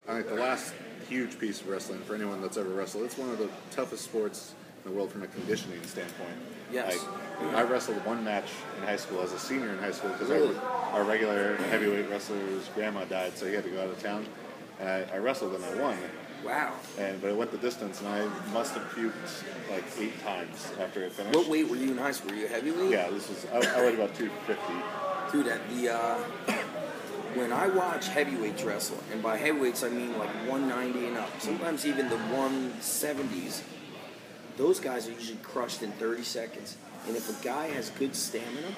I think the last huge piece of wrestling for anyone that's ever wrestled, it's one of the toughest sports in the world from a conditioning standpoint. Yes. Like, I wrestled one match in high school as a senior in high school because Really? our regular heavyweight wrestler's grandma died, so he had to go out of town. And I wrestled and I won. Wow. But it went the distance, and I must have puked like 8 times after it finished. What weight were you in high school? Were you a heavyweight? Yeah, I weighed about 250. Dude, when I watch heavyweights wrestle, and by heavyweights I mean like 190 and up, sometimes even the 170s, those guys are usually crushed in 30 seconds. And if a guy has good stamina,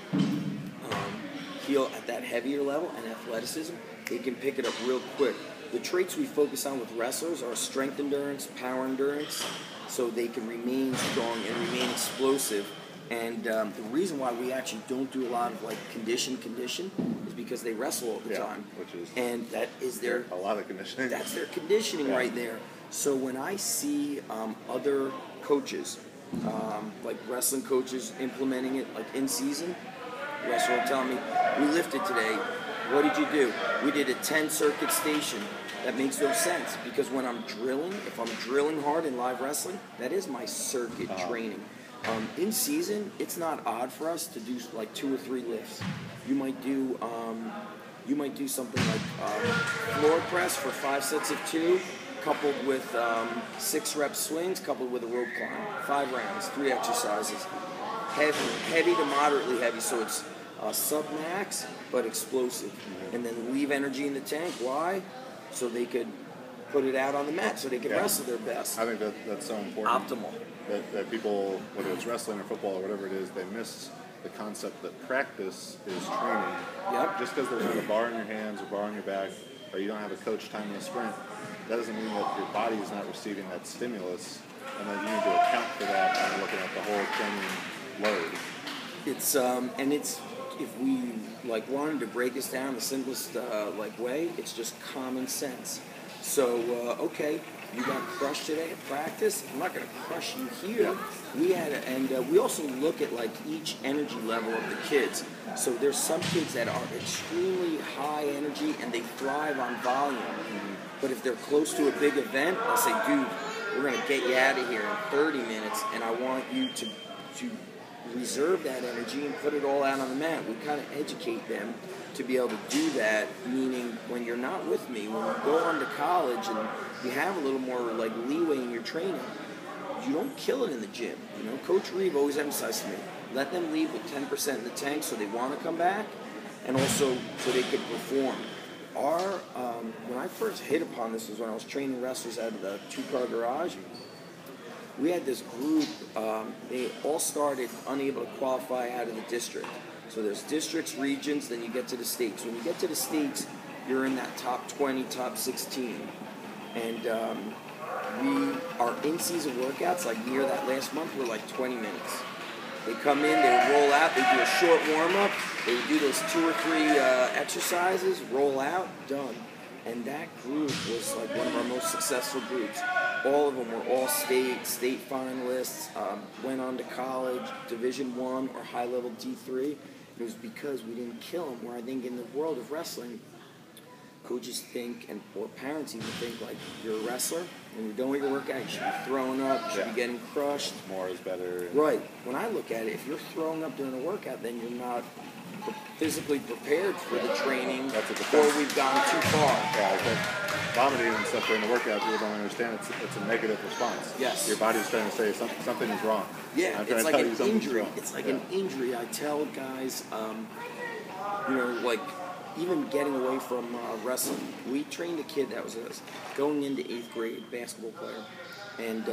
he'll at that heavier level and athleticism, they can pick it up real quick. The traits we focus on with wrestlers are strength endurance, power endurance, so they can remain strong and remain explosive. And the reason why we actually don't do a lot of like condition is because they wrestle all the time, and that is a lot of conditioning. That's their conditioning right there. So when I see other coaches, like wrestling coaches, implementing it like in season, wrestler will tell me, "We lifted today. What did you do? We did a 10 circuit station." That makes no sense because when I'm drilling, if I'm drilling hard in live wrestling, that is my circuit training. In season, it's not odd for us to do like 2 or 3 lifts. You might do something like floor press for 5 sets of 2, coupled with 6 rep swings, coupled with a rope climb. 5 rounds, 3 exercises. Heavy to moderately heavy, so it's sub-max but explosive. And then leave energy in the tank. Why? So they could put it out on the mat, so they could wrestle their best. I think that's so important. Optimal. That people, whether it's wrestling or football or whatever it is, they miss the concept that practice is training. Yep. Just because there's not a bar in your hands or bar on your back, or you don't have a coach timing a sprint, that doesn't mean that your body is not receiving that stimulus, and that you need to account for that when you're looking at the whole training load. It's if we like wanted to break this down the simplest way, it's just common sense. So okay, you got crushed today at practice. I'm not going to crush you here. We also look at like each energy level of the kids. So there's some kids that are extremely high energy and they thrive on volume. But if they're close to a big event, I'll say, dude, we're going to get you out of here in 30 minutes, and I want you to reserve that energy and put it all out on the mat. We kind of educate them to be able to do that, meaning when you're not with me, when you go on to college and you have a little more like leeway in your training, you don't kill it in the gym. You know, Coach Reeve always emphasized to me, let them leave with 10% in the tank so they want to come back, and also so they could perform. When I first hit upon this was when I was training wrestlers out of the 2-car garage. We had this group, they all started unable to qualify out of the district. So there's districts, regions, then you get to the states. When you get to the states, you're in that top 20, top 16. And our in-season workouts, like near that last month, were like 20 minutes. They come in, they roll out, they do a short warm-up, they do those 2 or 3 exercises, roll out, done. And that group was like one of our most successful groups. All of them were all state finalists, went on to college, Division I or high-level D3. It was because we didn't kill them, where I think in the world of wrestling, coaches think, or parents even think, like, you're a wrestler, when you're doing your workout, you should be throwing up, you should be getting crushed. More is better. Right. When I look at it, if you're throwing up during a workout, then you're not physically prepared for the training, or we've gone too far. Yeah, vomiting and stuff during the workout, people don't understand it's a negative response. Yes. Your body's trying to say something is wrong. Yeah, it's like an injury. It's like an injury. I tell guys, like even getting away from wrestling. We trained a kid that was going into 8th grade, basketball player, and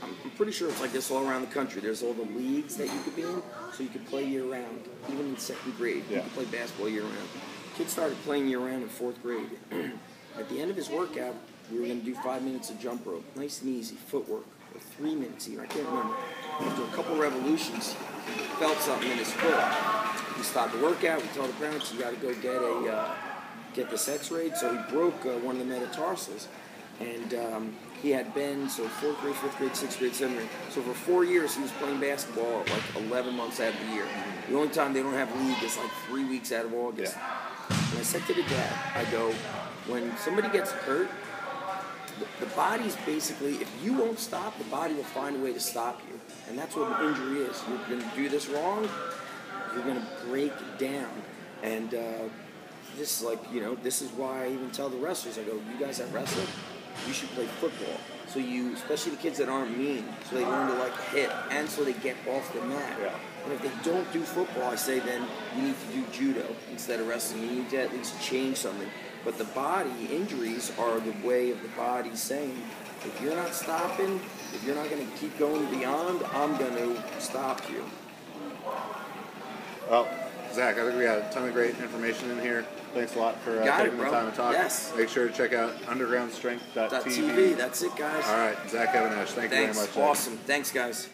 I'm pretty sure it's like this all around the country. There's all the leagues that you could be in, so you could play year-round. Even in 2nd grade, you could play basketball year-round. Kid started playing year-round in 4th grade. At the end of his workout, we were going to do 5 minutes of jump rope. Nice and easy, footwork. Or 3 minutes even, I can't remember. After a couple revolutions, he felt something in his foot. We stopped the workout. We told the parents, you got to go get this x-rayed. So he broke one of the metatarsals. And he had been, 4th grade, 5th grade, 6th grade, 7th grade. So for 4 years, he was playing basketball like 11 months out of the year. The only time they don't have league is like 3 weeks out of August. And I said to the dad, I go, when somebody gets hurt, The body's basically, if you won't stop, the body will find a way to stop you. And that's what an injury is. You're going to do this wrong, you're going to break down. And this is why I even tell the wrestlers, I go, you guys that wrestle, you should play football. So especially the kids that aren't mean, so they learn to like hit, and so they get off the mat. Yeah. And if they don't do football, I say then you need to do judo instead of wrestling. You need to at least change something. But the body injuries are the way of the body saying, if you're not stopping, if you're not going to keep going beyond, I'm going to stop you. Well, Zach, I think we got a ton of great information in here. Thanks a lot for taking the time to talk. Yes. Make sure to check out undergroundstrength.tv. .tv. That's it, guys. All right, Zach Even Esh, thank you very much. Awesome. Thanks, guys.